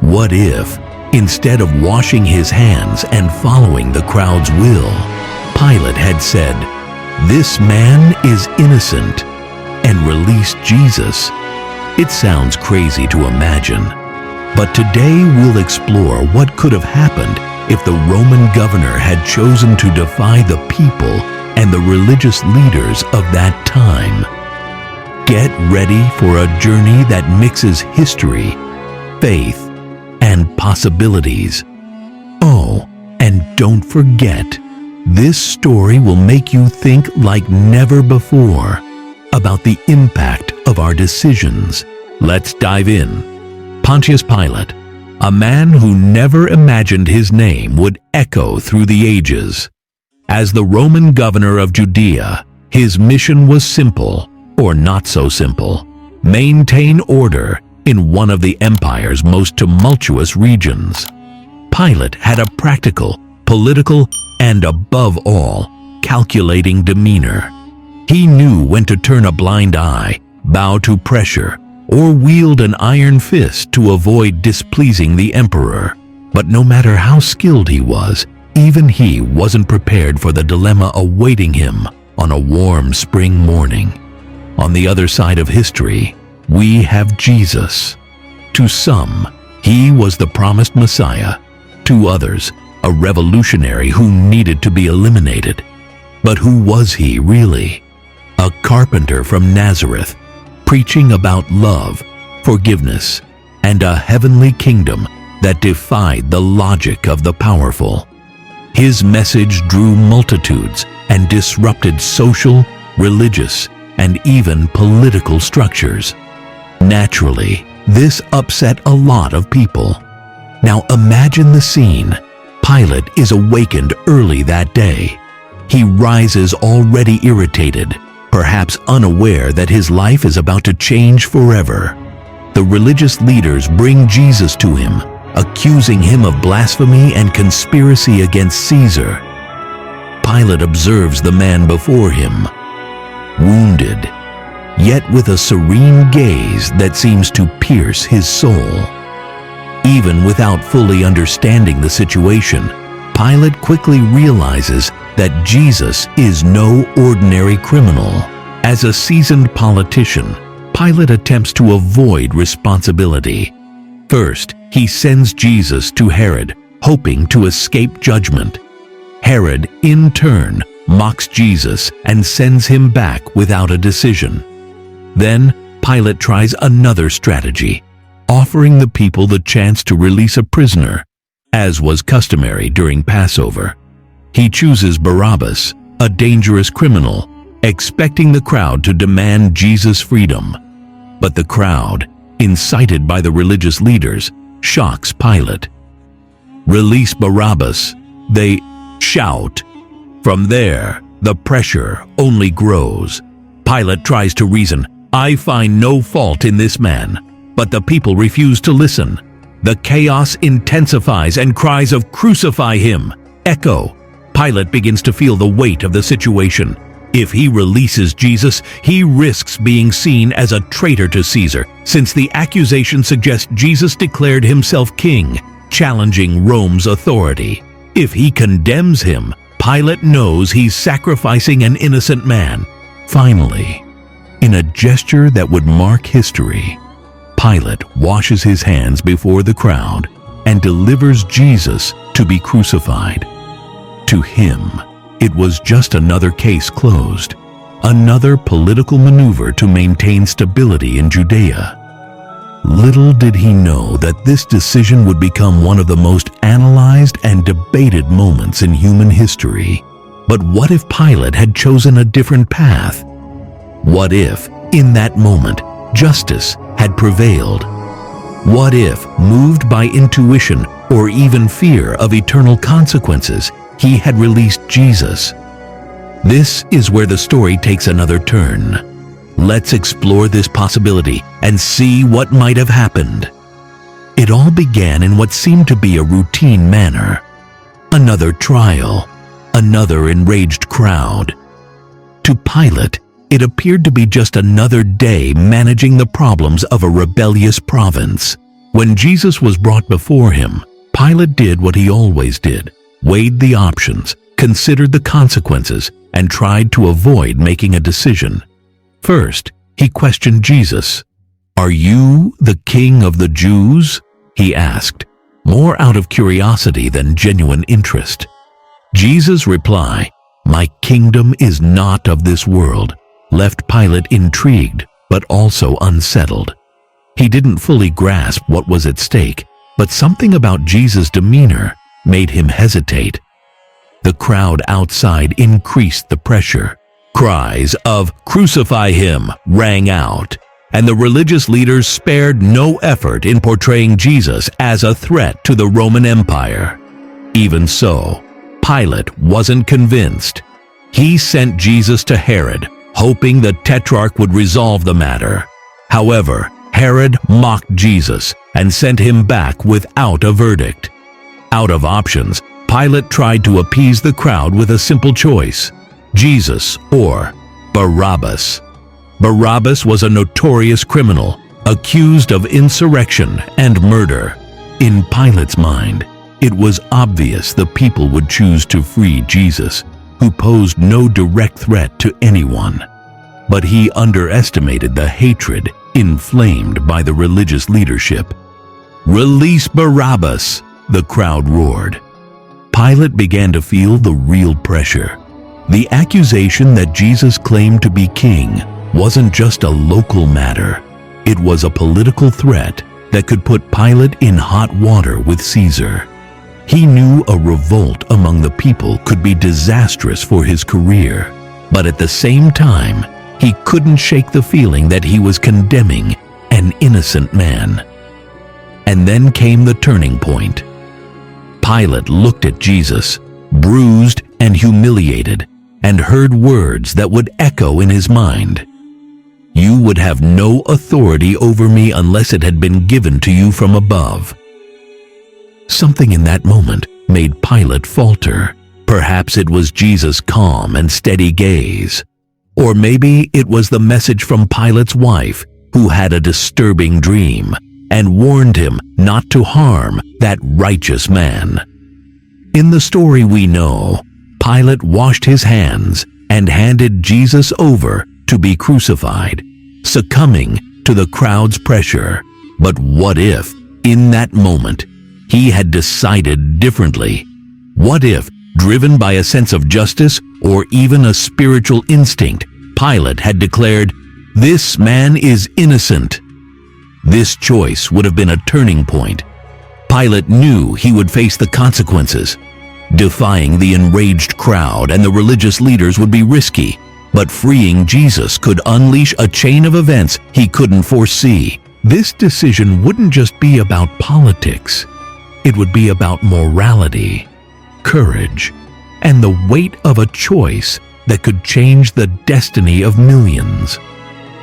What if, instead of washing his hands and following the crowd's will, Pilate had said, "This man is innocent," and released Jesus? It sounds crazy to imagine, but today we'll explore what could have happened if the Roman governor had chosen to defy the people and the religious leaders of that time. Get ready for a journey that mixes history, faith, and possibilities. Oh, and don't forget, this story will make you think like never before about the impact of our decisions. Let's dive in. Pontius Pilate, a man who never imagined his name would echo through the ages. As the Roman governor of Judea, his mission was simple, or not so simple: maintain order in one of the empire's most tumultuous regions. Pilate had a practical, political, and above all, calculating demeanor. He knew when to turn a blind eye, bow to pressure, or wield an iron fist to avoid displeasing the emperor. But no matter how skilled he was, even he wasn't prepared for the dilemma awaiting him on a warm spring morning. On the other side of history, we have Jesus. To some, he was the promised Messiah. To others, a revolutionary who needed to be eliminated. But who was he really? A carpenter from Nazareth, preaching about love, forgiveness, and a heavenly kingdom that defied the logic of the powerful. His message drew multitudes and disrupted social, religious, and even political structures. Naturally, this upset a lot of people. Now imagine the scene. Pilate is awakened early that day. He rises already irritated, perhaps unaware that his life is about to change forever. The religious leaders bring Jesus to him, accusing him of blasphemy and conspiracy against Caesar. Pilate observes the man before him, wounded, yet with a serene gaze that seems to pierce his soul. Even without fully understanding the situation, Pilate quickly realizes that Jesus is no ordinary criminal. As a seasoned politician, Pilate attempts to avoid responsibility. First, he sends Jesus to Herod, hoping to escape judgment. Herod, in turn, mocks Jesus and sends him back without a decision. Then, Pilate tries another strategy, offering the people the chance to release a prisoner, as was customary during Passover. He chooses Barabbas, a dangerous criminal, expecting the crowd to demand Jesus' freedom. But the crowd, incited by the religious leaders, shocks Pilate. "Release Barabbas," they shout. From there, the pressure only grows. Pilate tries to reason, "I find no fault in this man," but the people refuse to listen. The chaos intensifies and cries of "Crucify him!" echo. Pilate begins to feel the weight of the situation. If he releases Jesus, he risks being seen as a traitor to Caesar, since the accusation suggests Jesus declared himself king, challenging Rome's authority. If he condemns him, Pilate knows he's sacrificing an innocent man. Finally, in a gesture that would mark history, Pilate washes his hands before the crowd and delivers Jesus to be crucified. To him, it was just another case closed, another political maneuver to maintain stability in Judea. Little did he know that this decision would become one of the most analyzed and debated moments in human history. But what if Pilate had chosen a different path? What if, in that moment, justice had prevailed? What if, moved by intuition or even fear of eternal consequences, he had released Jesus? This is where the story takes another turn. Let's explore this possibility and see what might have happened. It all began in what seemed to be a routine manner. Another trial, another enraged crowd. To Pilate, it appeared to be just another day managing the problems of a rebellious province. When Jesus was brought before him, Pilate did what he always did, weighed the options, considered the consequences, and tried to avoid making a decision. First, he questioned Jesus. "Are you the king of the Jews?" he asked, more out of curiosity than genuine interest. Jesus' reply, "My kingdom is not of this world," left Pilate intrigued but also unsettled. He didn't fully grasp what was at stake, but something about Jesus' demeanor made him hesitate. The crowd outside increased the pressure. Cries of "Crucify him" rang out, and the religious leaders spared no effort in portraying Jesus as a threat to the Roman Empire. Even so, Pilate wasn't convinced. He sent Jesus to Herod, hoping the Tetrarch would resolve the matter. However, Herod mocked Jesus and sent him back without a verdict. Out of options, Pilate tried to appease the crowd with a simple choice: Jesus or Barabbas. Barabbas was a notorious criminal, accused of insurrection and murder. In Pilate's mind, it was obvious the people would choose to free Jesus, who posed no direct threat to anyone. But he underestimated the hatred inflamed by the religious leadership. "Release Barabbas!" the crowd roared. Pilate began to feel the real pressure. The accusation that Jesus claimed to be king wasn't just a local matter. It was a political threat that could put Pilate in hot water with Caesar. He knew a revolt among the people could be disastrous for his career, but at the same time, he couldn't shake the feeling that he was condemning an innocent man. And then came the turning point. Pilate looked at Jesus, bruised and humiliated, and heard words that would echo in his mind. "You would have no authority over me unless it had been given to you from above." Something in that moment made Pilate falter. Perhaps it was Jesus' calm and steady gaze. Or maybe it was the message from Pilate's wife, who had a disturbing dream and warned him not to harm that righteous man. In the story we know, Pilate washed his hands and handed Jesus over to be crucified, succumbing to the crowd's pressure. But what if, in that moment, he had decided differently? What if, driven by a sense of justice or even a spiritual instinct, Pilate had declared, "This man is innocent"? This choice would have been a turning point. Pilate knew he would face the consequences. Defying the enraged crowd and the religious leaders would be risky, but freeing Jesus could unleash a chain of events he couldn't foresee. This decision wouldn't just be about politics. It would be about morality, courage, and the weight of a choice that could change the destiny of millions.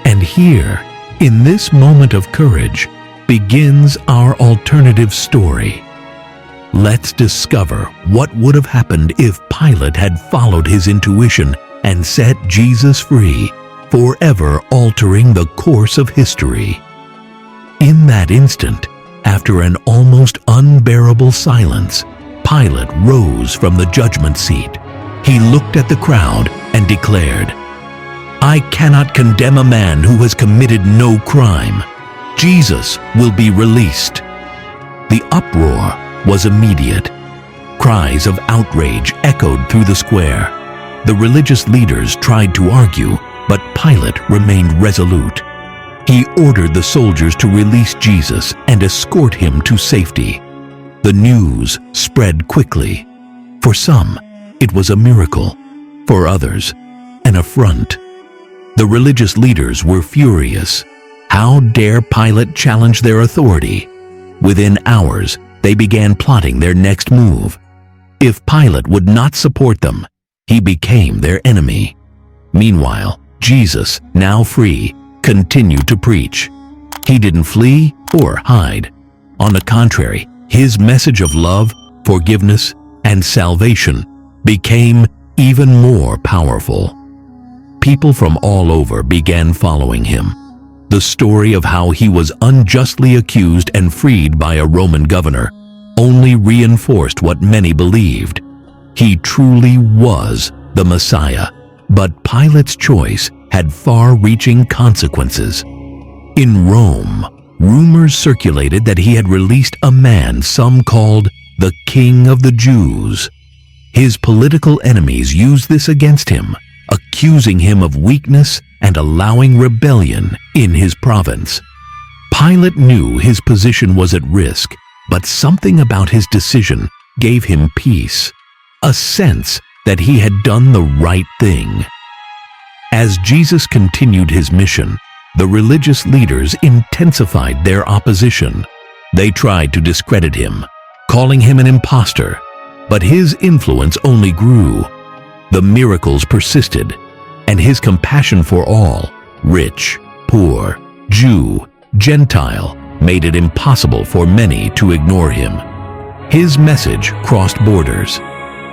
And here, in this moment of courage, begins our alternative story. Let's discover what would have happened if Pilate had followed his intuition and set Jesus free, forever altering the course of history. In that instant, after an almost unbearable silence, Pilate rose from the judgment seat. He looked at the crowd and declared, "I cannot condemn a man who has committed no crime. Jesus will be released." The uproar was immediate. Cries of outrage echoed through the square. The religious leaders tried to argue, but Pilate remained resolute. He ordered the soldiers to release Jesus and escort him to safety. The news spread quickly. For some, it was a miracle. For others, an affront. The religious leaders were furious. How dare Pilate challenge their authority? Within hours, they began plotting their next move. If Pilate would not support them, he became their enemy. Meanwhile, Jesus, now free, continued to preach. He didn't flee or hide. On the contrary, his message of love, forgiveness, and salvation became even more powerful. People from all over began following him. the story of how he was unjustly accused and freed by a Roman governor only reinforced what many believed. He truly was the Messiah, but Pilate's choice had far-reaching consequences. In Rome, rumors circulated that he had released a man some called the King of the Jews. His political enemies used this against him, accusing him of weakness and allowing rebellion in his province. Pilate knew his position was at risk, but something about his decision gave him peace, a sense that he had done the right thing. As Jesus continued his mission, the religious leaders intensified their opposition. They tried to discredit him, calling him an impostor, but his influence only grew. The miracles persisted, and his compassion for all, rich, poor, Jew, Gentile, made it impossible for many to ignore him. His message crossed borders.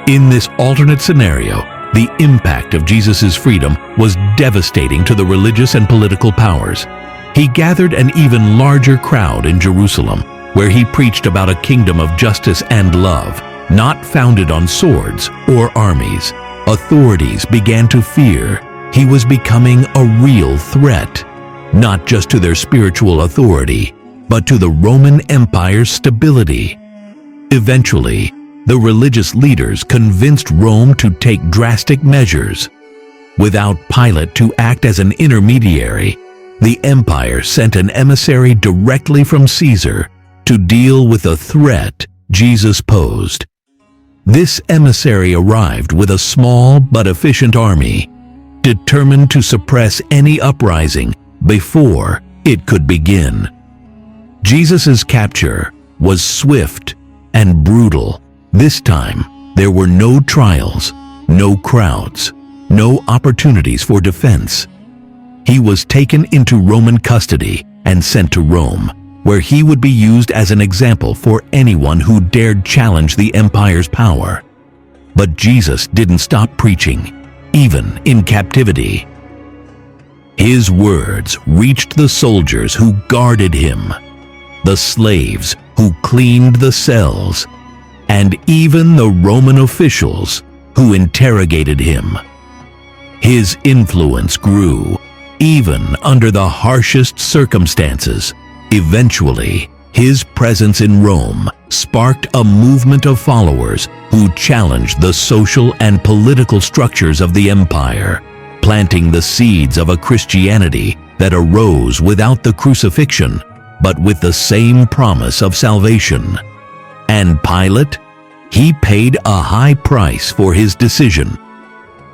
In this alternate scenario, the impact of Jesus' freedom was devastating to the religious and political powers. He gathered an even larger crowd in Jerusalem, where he preached about a kingdom of justice and love, not founded on swords or armies. Authorities began to fear he was becoming a real threat, not just to their spiritual authority, but to the Roman Empire's stability. Eventually, the religious leaders convinced Rome to take drastic measures. Without Pilate to act as an intermediary, the empire sent an emissary directly from Caesar to deal with the threat Jesus posed. This emissary arrived with a small but efficient army, determined to suppress any uprising before it could begin. Jesus' capture was swift and brutal. This time, there were no trials, no crowds, no opportunities for defense. He was taken into Roman custody and sent to Rome, where he would be used as an example for anyone who dared challenge the empire's power. But Jesus didn't stop preaching, even in captivity. His words reached the soldiers who guarded him, the slaves who cleaned the cells, and even the Roman officials who interrogated him. His influence grew, even under the harshest circumstances. Eventually, his presence in Rome sparked a movement of followers who challenged the social and political structures of the empire, planting the seeds of a Christianity that arose without the crucifixion, but with the same promise of salvation. And Pilate? He paid a high price for his decision.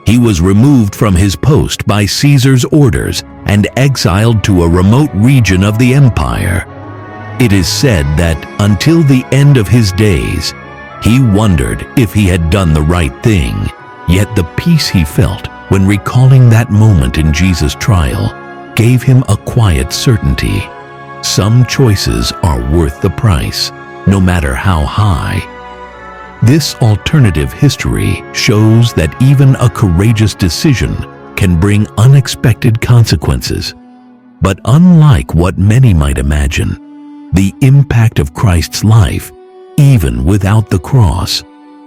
He was removed from his post by Caesar's orders and exiled to a remote region of the empire. It is said that until the end of his days, he wondered if he had done the right thing. Yet the peace he felt when recalling that moment in Jesus' trial gave him a quiet certainty. Some choices are worth the price, no matter how high. This alternative history shows that even a courageous decision can bring unexpected consequences. But unlike what many might imagine, the impact of Christ's life, even without the cross,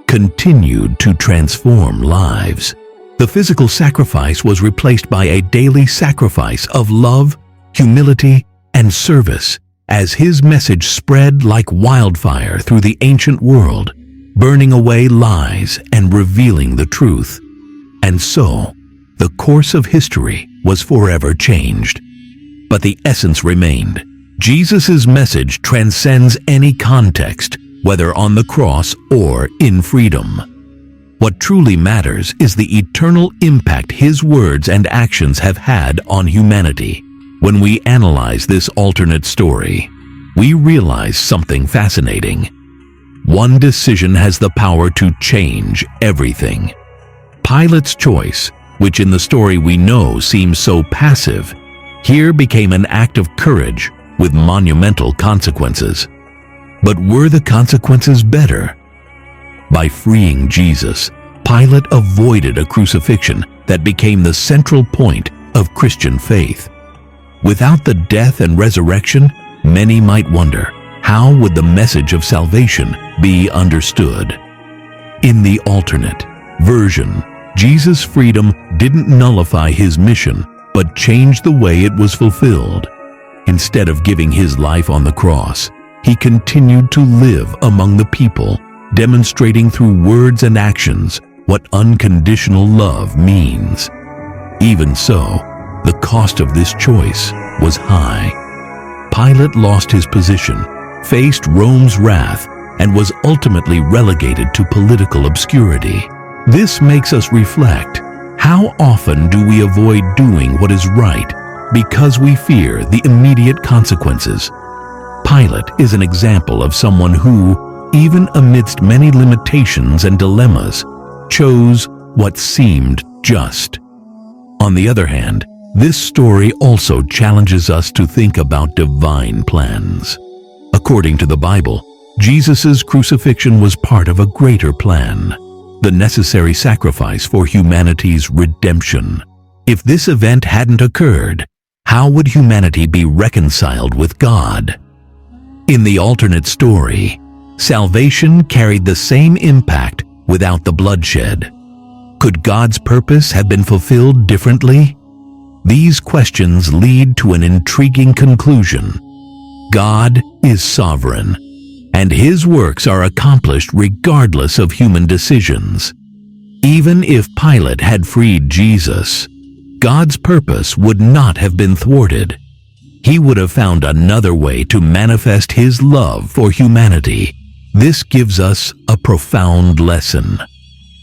continued to transform lives. The physical sacrifice was replaced by a daily sacrifice of love, humility, and service, as his message spread like wildfire through the ancient world, burning away lies and revealing the truth. And so, the course of history was forever changed. But the essence remained. Jesus' message transcends any context, whether on the cross or in freedom. What truly matters is the eternal impact his words and actions have had on humanity. When we analyze this alternate story, we realize something fascinating. One decision has the power to change everything. Pilate's choice, which in the story we know seems so passive, here became an act of courage with monumental consequences. But were the consequences better? By freeing Jesus, Pilate avoided a crucifixion that became the central point of Christian faith. Without the death and resurrection, many might wonder, how would the message of salvation be understood? In the alternate version, Jesus' freedom didn't nullify his mission, but changed the way it was fulfilled. Instead of giving his life on the cross, he continued to live among the people, demonstrating through words and actions what unconditional love means. Even so, the cost of this choice was high. Pilate lost his position, faced Rome's wrath, and was ultimately relegated to political obscurity. This makes us reflect, how often do we avoid doing what is right because we fear the immediate consequences? Pilate is an example of someone who, even amidst many limitations and dilemmas, chose what seemed just. On the other hand, this story also challenges us to think about divine plans. According to the Bible, Jesus' crucifixion was part of a greater plan, the necessary sacrifice for humanity's redemption. If this event hadn't occurred, how would humanity be reconciled with God? In the alternate story, salvation carried the same impact without the bloodshed. Could God's purpose have been fulfilled differently? These questions lead to an intriguing conclusion. God is sovereign, and his works are accomplished regardless of human decisions. Even if Pilate had freed Jesus, God's purpose would not have been thwarted. He would have found another way to manifest his love for humanity. This gives us a profound lesson.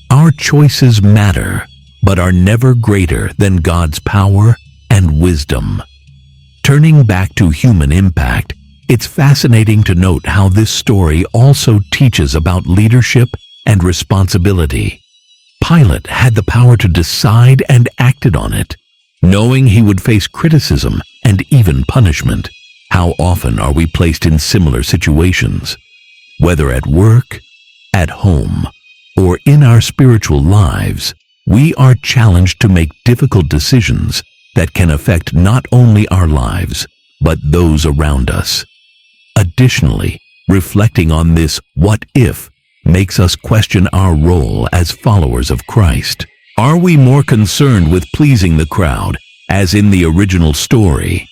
Our choices matter, but are never greater than God's power and wisdom. Turning back to human impact, it's fascinating to note how this story also teaches about leadership and responsibility. Pilate had the power to decide and acted on it, knowing he would face criticism and even punishment. How often are we placed in similar situations? Whether at work, at home, or in our spiritual lives, we are challenged to make difficult decisions that can affect not only our lives, but those around us. Additionally, reflecting on this "what if" makes us question our role as followers of Christ. Are we more concerned with pleasing the crowd, as in the original story?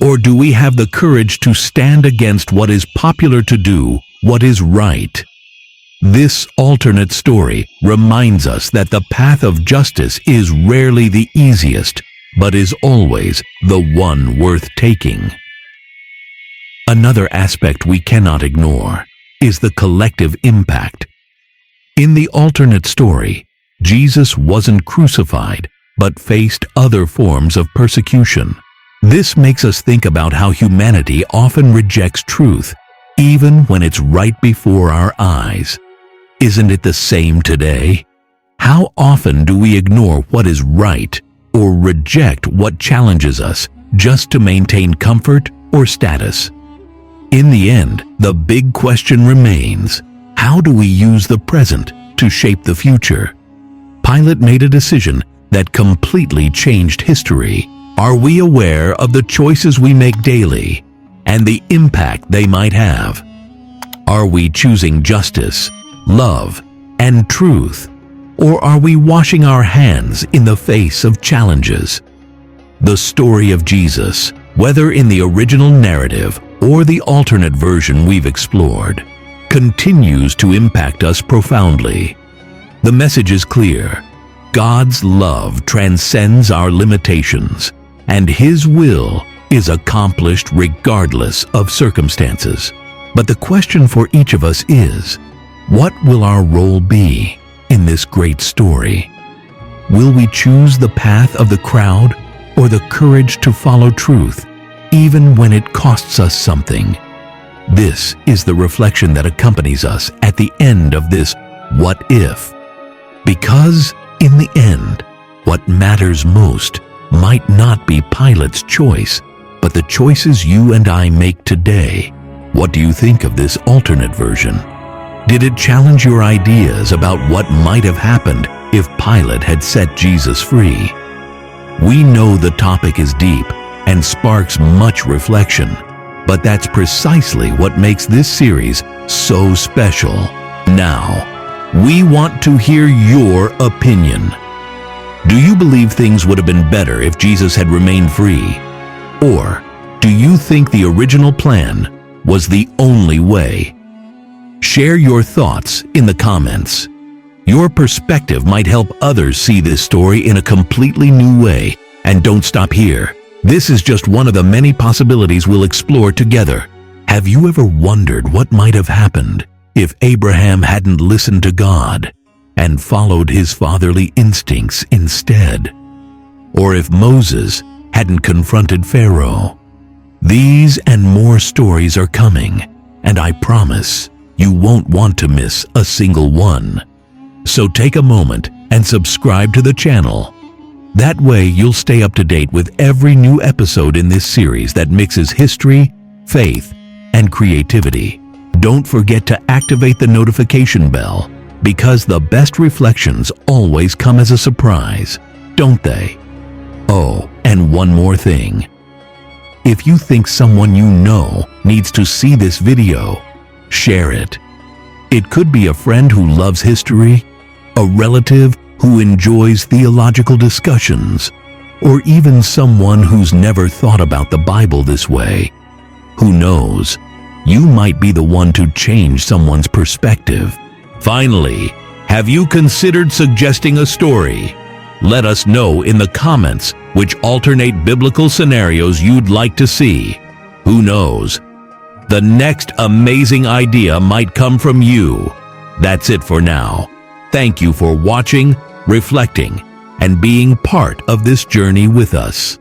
Or do we have the courage to stand against what is popular to do, what is right? This alternate story reminds us that the path of justice is rarely the easiest, but is always the one worth taking. Another aspect we cannot ignore is the collective impact. In the alternate story, Jesus wasn't crucified, but faced other forms of persecution. This makes us think about how humanity often rejects truth, even when it's right before our eyes. Isn't it the same today? How often do we ignore what is right or reject what challenges us just to maintain comfort or status? In the end, the big question remains, how do we use the present to shape the future? Pilate made a decision that completely changed history. Are we aware of the choices we make daily and the impact they might have? Are we choosing justice, love, and truth, or are we washing our hands in the face of challenges? The story of Jesus, whether in the original narrative or the alternate version we've explored, continues to impact us profoundly. The message is clear. God's love transcends our limitations, and his will is accomplished regardless of circumstances. But the question for each of us is, what will our role be in this great story? Will we choose the path of the crowd or the courage to follow truth, even when it costs us something? This is the reflection that accompanies us at the end of this "what if." Because, in the end, what matters most might not be Pilate's choice, but the choices you and I make today. What do you think of this alternate version? Did it challenge your ideas about what might have happened if Pilate had set Jesus free? We know the topic is deep, and sparks much reflection. But that's precisely what makes this series so special. Now, we want to hear your opinion. Do you believe things would have been better if Jesus had remained free? Or do you think the original plan was the only way? Share your thoughts in the comments. Your perspective might help others see this story in a completely new way. And don't stop here. This is just one of the many possibilities we'll explore together. Have you ever wondered what might have happened if Abraham hadn't listened to God and followed his fatherly instincts instead? Or if Moses hadn't confronted Pharaoh? These and more stories are coming, and I promise you won't want to miss a single one. So take a moment and subscribe to the channel. That way you'll stay up to date with every new episode in this series that mixes history, faith, and creativity. Don't forget to activate the notification bell, because the best reflections always come as a surprise, don't they? Oh, and one more thing. If you think someone you know needs to see this video, share it. It could be a friend who loves history, a relative who enjoys theological discussions, or even someone who's never thought about the Bible this way. Who knows? You might be the one to change someone's perspective. Finally, have you considered suggesting a story? Let us know in the comments which alternate biblical scenarios you'd like to see. Who knows? The next amazing idea might come from you. That's it for now. Thank you for watching, reflecting, and being part of this journey with us.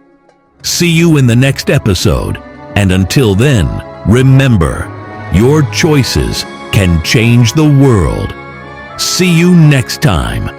See you in the next episode, and until then, remember, your choices can change the world. See you next time